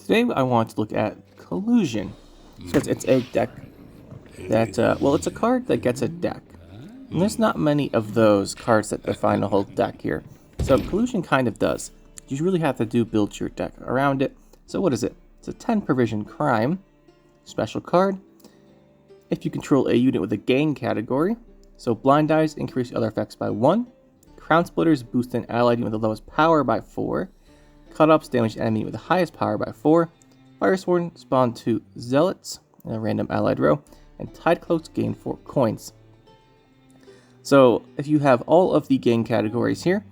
Today I want to look at Collusion, because it's a deck that, well, it's a card that gets a deck. And there's not many of those cards that define a whole deck here. So Collusion kind of does. You really have to build your deck around it. So what is it? It's a 10 provision crime. Special card. If you control a unit with a gain category, so blind eyes increase other effects by 1. Crown splitters boost an allied unit with the lowest power by 4. Cut-ups damage enemy with the highest power by 4. Firesworn spawn 2 zealots in a random allied row. And Tide Cloaks gain 4 coins. So if you have all of the gain categories here,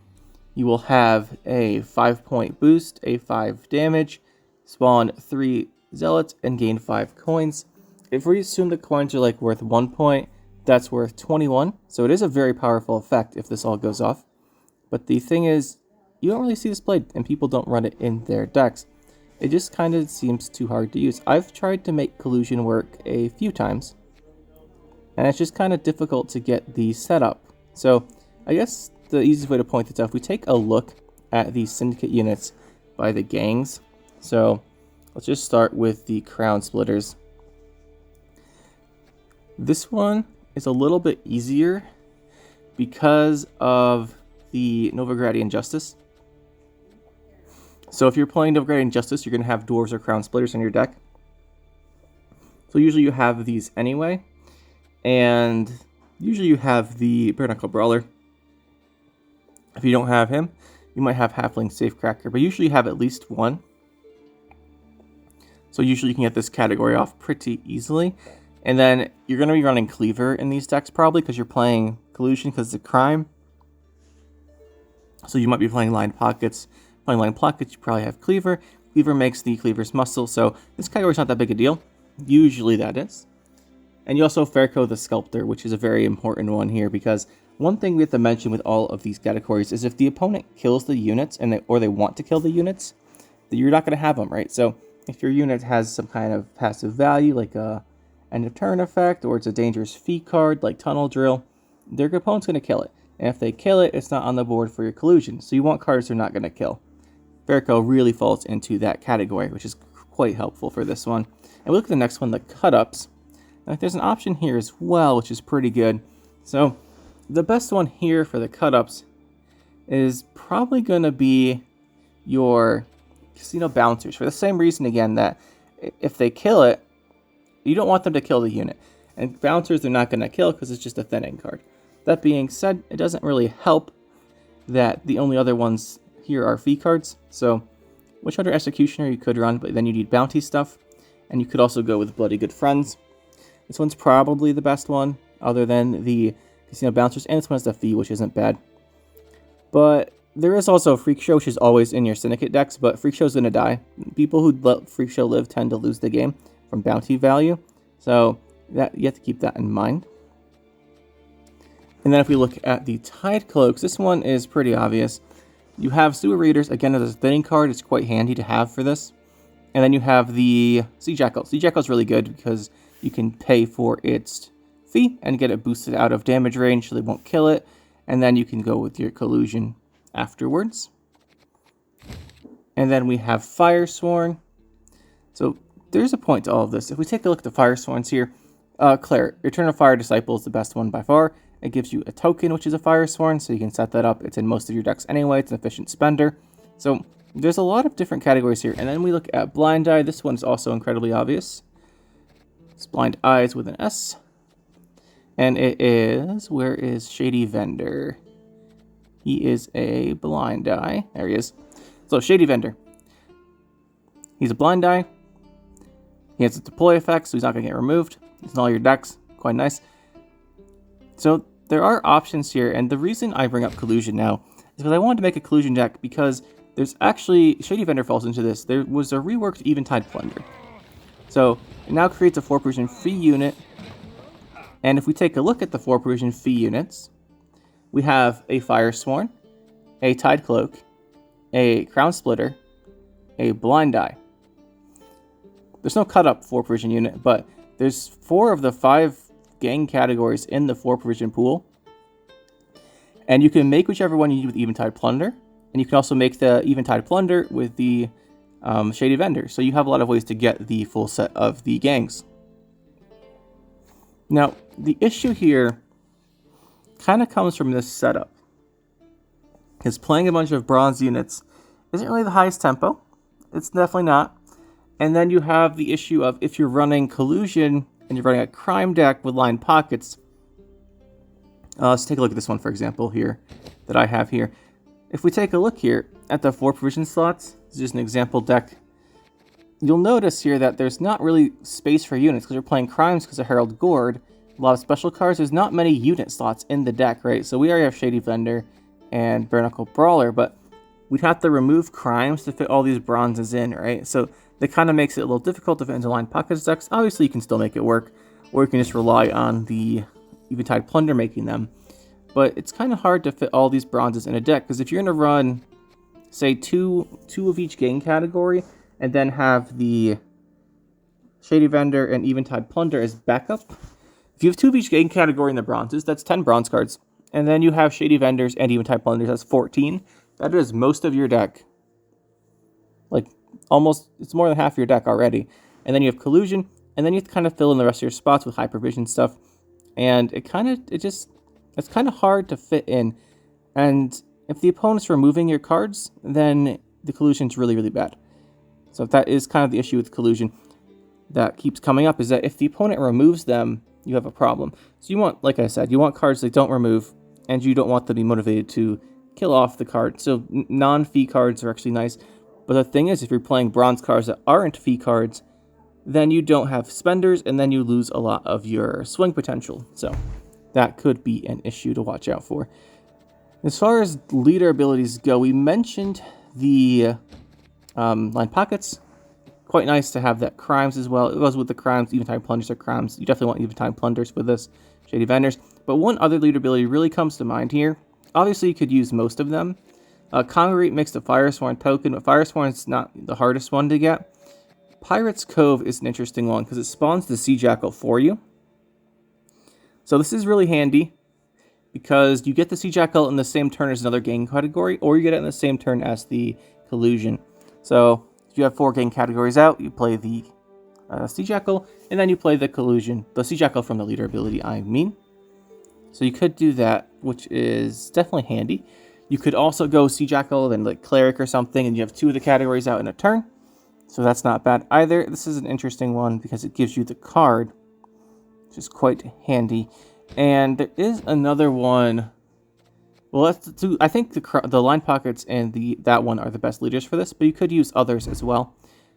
you will have a 5-point boost, a 5 damage, spawn 3 zealots, and gain 5 coins. If we assume the coins are like worth 1 point, that's worth 21. So it is a very powerful effect if this all goes off. But the thing is, you don't really see this played, and people don't run it in their decks. It just kind of seems too hard to use. I've tried to make Collusion work a few times, and it's just kind of difficult to get the setup. So I guess the easiest way to point this out, if we take a look at the Syndicate units by the gangs. So let's just start with the Crown Splitters. This one is a little bit easier because of the Novigradian Justice. So if you're playing Novigradian Justice, you're going to have Dwarves or Crown Splitters in your deck. So usually you have these anyway. And usually you have the Bare Knuckle Brawler. If you don't have him, you might have Halfling Safecracker, but usually you have at least one. So usually you can get this category off pretty easily. And then you're going to be running Cleaver in these decks probably because you're playing Collusion because it's a crime. So you might be playing Lined Pockets. Playing Lined Pockets, you probably have Cleaver. Cleaver makes the Cleaver's muscle, so this category's not that big a deal. Usually that is. And you also have Farco the Sculptor, which is a very important one here, because one thing we have to mention with all of these categories is if the opponent kills the units, or they want to kill the units, then you're not going to have them, right? So if your unit has some kind of passive value, like a end of turn effect, or it's a dangerous feat card, like Tunnel Drill, their opponent's going to kill it. And if they kill it, it's not on the board for your Collusion. So you want cards they're not going to kill. Farco really falls into that category, which is quite helpful for this one. And we look at the next one, the Cut-Ups. Now, there's an option here as well, which is pretty good. So the best one here for the Cut-Ups is probably going to be your Casino Bouncers. For the same reason, again, that if they kill it, you don't want them to kill the unit. And Bouncers they're not going to kill because it's just a thinning card. That being said, it doesn't really help that the only other ones here are fee cards. So Witchhunter Executioner you could run, but then you need bounty stuff. And you could also go with Bloody Good Friends. This one's probably the best one, other than the Casino Bouncers. And this one has the fee, which isn't bad. But there is also Freak Show, which is always in your Syndicate decks, but Freak Show's going to die. People who let Freak Show live tend to lose the game from bounty value. So that you have to keep that in mind. And then if we look at the Tide Cloaks, this one is pretty obvious. You have Sewer Raiders, again, as a thinning card, it's quite handy to have for this. And then you have the Sea Jackal. Sea Jackal is really good because you can pay for its fee and get it boosted out of damage range so they won't kill it. And then you can go with your Collusion afterwards. And then we have Firesworn. So there's a point to all of this. If we take a look at the Firesworns here, Claire, Eternal Fire Disciple is the best one by far. It gives you a token, which is a Firesworn, so you can set that up. It's in most of your decks anyway. It's an efficient spender. So there's a lot of different categories here. And then we look at Blind Eye. This one's also incredibly obvious. It's Blind Eyes with an S. And it is, where is Shady Vendor? He is a Blind Eye. There he is. So Shady Vendor. He's a Blind Eye. He has a deploy effect, so he's not going to get removed. It's in all your decks. Quite nice. So there are options here, and the reason I bring up Collusion now is because I wanted to make a Collusion deck because there's actually, Shady Vendor falls into this, there was a reworked Eventide Plunder. So it now creates a 4 provision fee unit, and if we take a look at the 4 provision fee units, we have a Firesworn, a Tide Cloak, a Crown Splitter, a Blind Eye. There's no cut-up 4 provision unit, but there's 4 of the 5 gang categories in the 4 provision pool. And you can make whichever one you need with Eventide Plunder. And you can also make the Eventide Plunder with the Shady Vendor. So you have a lot of ways to get the full set of the gangs. Now, the issue here kind of comes from this setup. Because playing a bunch of bronze units isn't really the highest tempo. It's definitely not. And then you have the issue of if you're running Collusion and you're running a crime deck with lined pockets. Let's take a look at this one, for example, here, that I have here. If we take a look here at the 4 provision slots, this is just an example deck. You'll notice here that there's not really space for units because you're playing crimes because of Herald Gord. A lot of special cards. There's not many unit slots in the deck, right? So we already have Shady Vendor and Bare Knuckle Brawler, but we'd have to remove crimes to fit all these bronzes in, right? So that kind of makes it a little difficult to fit into line pockets decks. Obviously, you can still make it work, or you can just rely on the Eventide Plunder making them. But it's kind of hard to fit all these bronzes in a deck, because if you're going to run, say, two of each gang category, and then have the Shady Vendor and Eventide Plunder as backup, if you have 2 of each gang category in the bronzes, that's 10 bronze cards. And then you have Shady Vendors and Eventide Plunders, that's 14. That is most of your deck. Like, almost, it's more than half your deck already. And then you have Collusion, and then you have to kind of fill in the rest of your spots with high provision stuff. And it's kind of hard to fit in. And if the opponent's removing your cards, then the Collusion's really, really bad. So that is kind of the issue with Collusion that keeps coming up, is that if the opponent removes them, you have a problem. So you want, like I said, you want cards that don't remove, and you don't want them to be motivated to kill off the card. So non-fee cards are actually nice. But the thing is, if you're playing bronze cards that aren't fee cards, then you don't have spenders, and then you lose a lot of your swing potential. So that could be an issue to watch out for. As far as leader abilities go, we mentioned the line pockets. Quite nice to have that crimes as well. It goes with the crimes. Eventide Plunders are crimes. You definitely want Eventide Plunders with this. Shady Vendors. But one other leader ability really comes to mind here. Obviously, you could use most of them. Congregate makes the Firesworn token, but Firesworn's not the hardest one to get. Pirate's Cove is an interesting one because it spawns the Sea Jackal for you. So this is really handy because you get the Sea Jackal in the same turn as another gang category, or you get it in the same turn as the Collusion. So if you have 4 gang categories out, you play the Sea Jackal, and then you play the Collusion, the Sea Jackal from the leader ability, I mean. So you could do that, which is definitely handy. You could also go Sea Jackal, then like Cleric or something, and you have 2 of the categories out in a turn. So that's not bad either. This is an interesting one because it gives you the card, which is quite handy. And there is another one. Well, I think the line pockets and that one are the best leaders for this, but you could use others as well.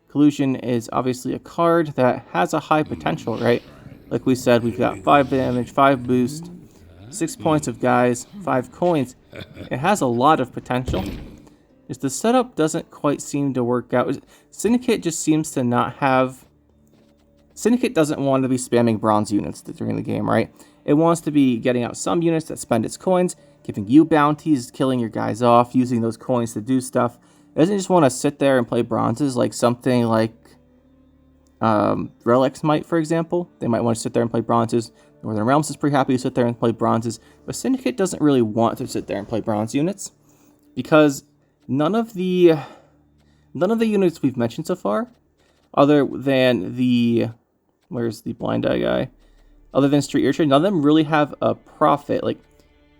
Collusion is obviously a card that has a high potential, right? Like we said, we've got 5 damage, 5 boost, 6 points of guys, 5 coins. It has a lot of potential. Just the setup doesn't quite seem to work out. Syndicate just seems to not have... Syndicate doesn't want to be spamming bronze units during the game, right? It wants to be getting out some units that spend its coins, giving you bounties, killing your guys off, using those coins to do stuff. It doesn't just want to sit there and play bronzes like something like Relics might, for example. They might want to sit there and play bronzes. Northern Realms is pretty happy to sit there and play bronzes. But Syndicate doesn't really want to sit there and play bronze units because none of the units we've mentioned so far, other than the... Where's the Blind Eye guy? Other than Street Urchin, none of them really have a profit. Like,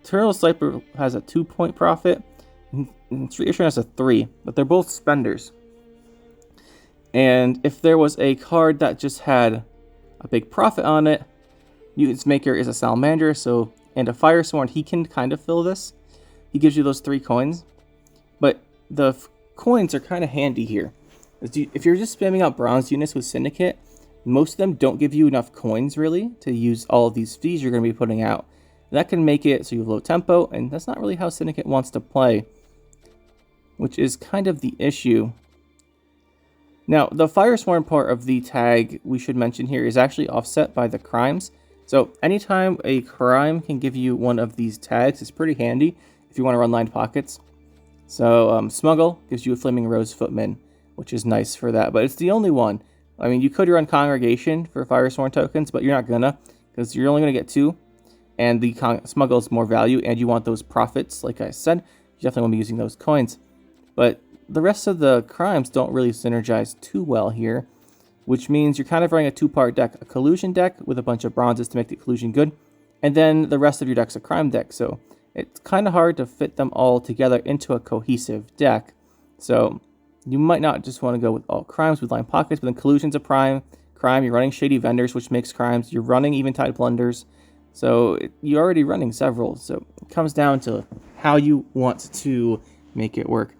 Eternal Sniper has a 2-point profit, and Street Urchin has a 3, but they're both spenders. And if there was a card that just had a big profit on it, Mutant's Maker is a Salamander, and a Firesworn, he can kind of fill this. He gives you those 3 coins. But the coins are kind of handy here. If you're just spamming out bronze units with Syndicate, most of them don't give you enough coins, really, to use all of these fees you're going to be putting out. That can make it so you have low tempo, and that's not really how Syndicate wants to play, which is kind of the issue. Now, the Firesworn part of the tag we should mention here is actually offset by the crimes. So anytime a crime can give you one of these tags, it's pretty handy if you want to run lined pockets. So Smuggle gives you a Flaming Rose Footman, which is nice for that, but it's the only one. I mean, you could run Congregation for Firesworn tokens, but you're not gonna, because you're only gonna get 2, and the Smuggle is more value, and you want those profits, like I said. You definitely want to be using those coins. But the rest of the crimes don't really synergize too well here, which means you're kind of running a two-part deck, a collusion deck with a bunch of bronzes to make the collusion good, and then the rest of your deck's a crime deck, so it's kind of hard to fit them all together into a cohesive deck. So you might not just want to go with all crimes with line pockets, but then collusion's a crime, you're running shady vendors, which makes crimes, you're running eventide plunders, so you're already running several, so it comes down to how you want to make it work.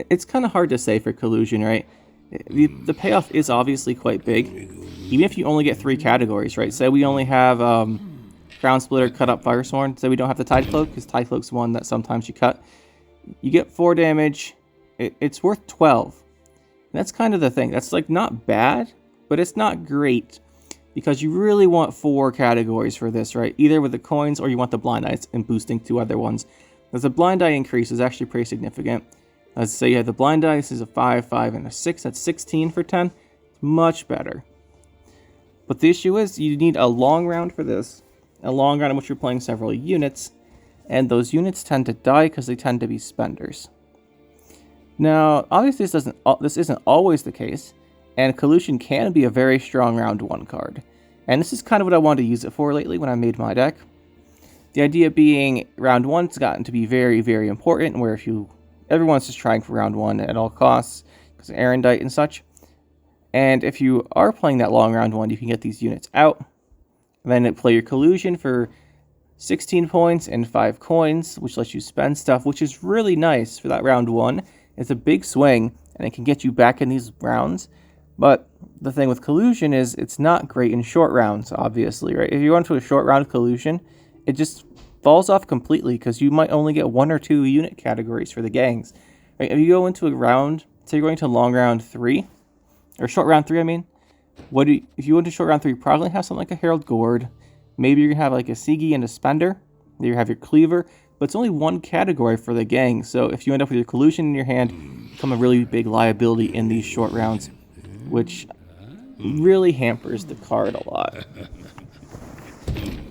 It's kind of hard to say for collusion, right? The payoff is obviously quite big, even if you only get 3 categories, right? Say we only have Crown Splitter, Cut Up, Firesworn. Say we don't have the Tide Cloak, because Tide Cloak's one that sometimes you cut. You get 4 damage, it's worth 12. And that's kind of the thing. That's like not bad, but it's not great, because you really want 4 categories for this, right? Either with the coins or you want the blind eyes and boosting 2 other ones. Because the blind eye increase is actually pretty significant. Let's say you have the blind dice is a 5, 5, and a 6. That's 16 for 10. It's much better. But the issue is you need a long round for this. A long round in which you're playing several units. And those units tend to die because they tend to be spenders. Now, obviously this isn't always the case. And Collusion can be a very strong round 1 card. And this is kind of what I wanted to use it for lately when I made my deck. The idea being round 1's gotten to be very, very important, where everyone's just trying for round 1 at all costs, because of Erendite and such. And if you are playing that long round 1, you can get these units out. And then play your Collusion for 16 points and 5 coins, which lets you spend stuff, which is really nice for that round 1. It's a big swing, and it can get you back in these rounds. But the thing with Collusion is it's not great in short rounds, obviously, right? If you go into a short round of Collusion, it just falls off completely because you might only get 1 or 2 unit categories for the gangs. Right? If you go into a round, say you're going to long round 3, or short round 3, I mean, if you go into short round 3, you probably have something like a Herald Gourd. Maybe you're going to have like a Sigi and a Spender. Maybe you have your Cleaver, but it's only 1 category for the gang. So if you end up with your Collusion in your hand, you become a really big liability in these short rounds, which really hampers the card a lot.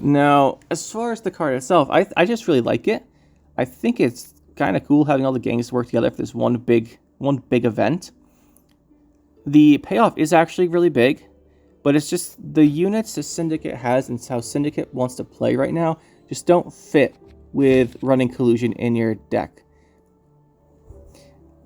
Now, as far as the card itself, I just really like it. I think it's kind of cool having all the gangs work together for this one big event. The payoff is actually really big, but it's just the units the Syndicate has and how Syndicate wants to play right now just don't fit with running Collusion in your deck.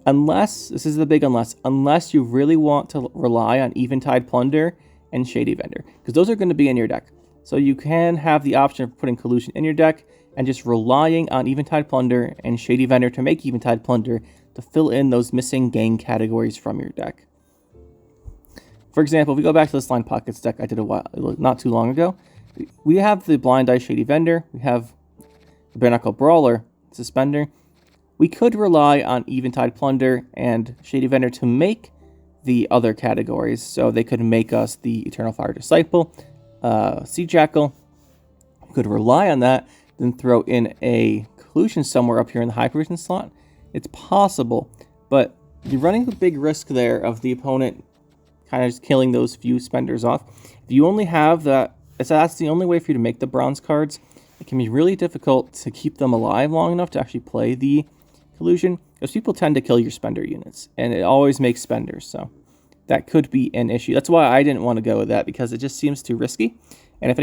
Unless, this is the big unless you really want to rely on Eventide Plunder and Shady Vendor, because those are going to be in your deck. So you can have the option of putting Collusion in your deck and just relying on Eventide Plunder and Shady Vendor to make Eventide Plunder to fill in those missing gang categories from your deck. For example, if we go back to this Line Pockets deck I did not too long ago, we have the Blind Eye Shady Vendor, we have the Bare Knuckle Brawler Suspender. We could rely on Eventide Plunder and Shady Vendor to make the other categories, so they could make us the Eternal Fire Disciple, Sea Jackal. We could rely on that, then throw in a Collusion somewhere up here in the high provision slot. It's possible, but you're running a big risk there of the opponent kind of just killing those few spenders off. If you only have that, that's the only way for you to make the bronze cards. It can be really difficult to keep them alive long enough to actually play the Collusion, because people tend to kill your spender units, and it always makes spenders, so that could be an issue. That's why I didn't want to go with that, because it just seems too risky. And if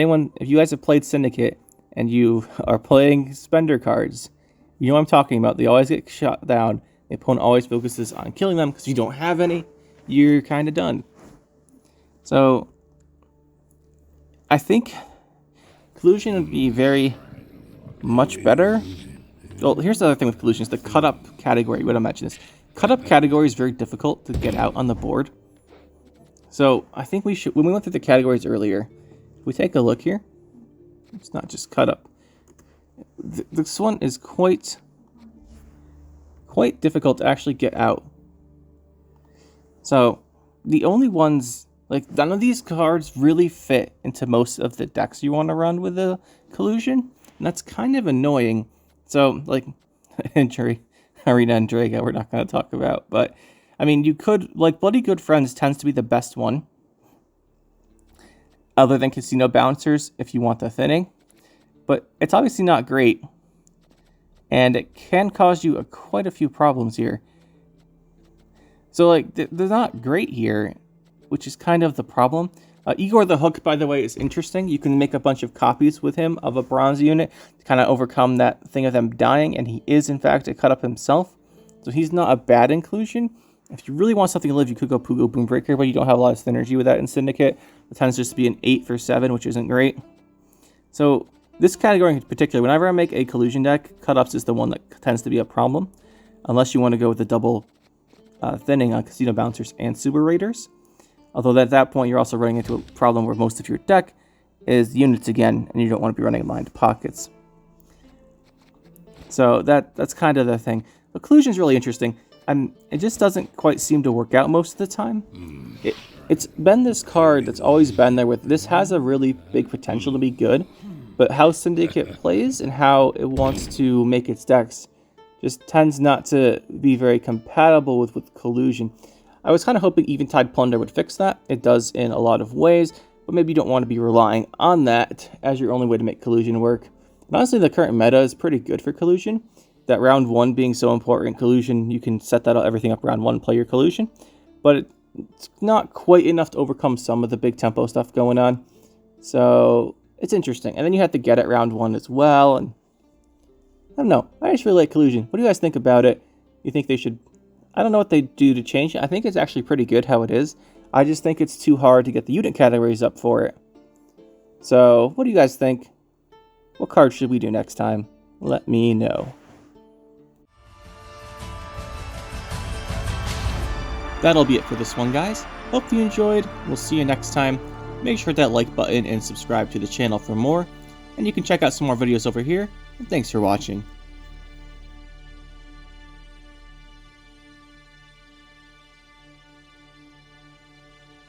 you guys have played Syndicate and you are playing spender cards, you know what I'm talking about. They always get shot down. The opponent always focuses on killing them because you don't have any. You're kind of done. So I think Collusion would be very much better. Well, here's the other thing with Collusion is the cut-up category. What I mentioned is cut-up category is very difficult to get out on the board. So I think we should, when we went through the categories earlier, if we take a look here, it's not just cut-up. This one is quite difficult to actually get out. So the only ones, like, none of these cards really fit into most of the decks you want to run with the Collusion, and that's kind of annoying. So, like, Arena and Draga we're not going to talk about, but, I mean, you could, like, Bloody Good Friends tends to be the best one, other than Casino Bouncers, if you want the thinning, but it's obviously not great. and it can cause you quite a few problems here. So like, they're not great here, which is kind of the problem. Igor the Hook, by the way, is interesting. You can make a bunch of copies with him of a bronze unit to kind of overcome that thing of them dying, and he is, in fact, a cut-up himself. So he's not a bad inclusion. If you really want something to live, you could go Pugo Boombreaker, but you don't have a lot of synergy with that in Syndicate. It tends just to be an 8 for 7, which isn't great. So this category in particular, whenever I make a Collusion deck, cut-ups is the one that tends to be a problem, unless you want to go with the double thinning on Casino Bouncers and Super Raiders. Although at that point, you're also running into a problem where most of your deck is units again, and you don't want to be running lined pockets. So that's kind of the thing. Collusion is really interesting. It just doesn't quite seem to work out most of the time. It's been this card that's always been there with, this has a really big potential to be good, but how Syndicate plays and how it wants to make its decks just tends not to be very compatible with Collusion. I was kind of hoping Eventide Plunder would fix that. It does in a lot of ways, but maybe you don't want to be relying on that as your only way to make Collusion work. And honestly, the current meta is pretty good for Collusion. That round 1 being so important, Collusion, you can set that everything up round 1, play your Collusion. But it's not quite enough to overcome some of the big tempo stuff going on. So it's interesting. And then you have to get it round 1 as well. And I don't know. I just really like Collusion. What do you guys think about it? You think they should... I don't know what they do to change it. I think it's actually pretty good how it is. I just think it's too hard to get the unit categories up for it. So, what do you guys think? What card should we do next time? Let me know. That'll be it for this one, guys. Hope you enjoyed. We'll see you next time. Make sure to hit that like button and subscribe to the channel for more. And you can check out some more videos over here. And thanks for watching.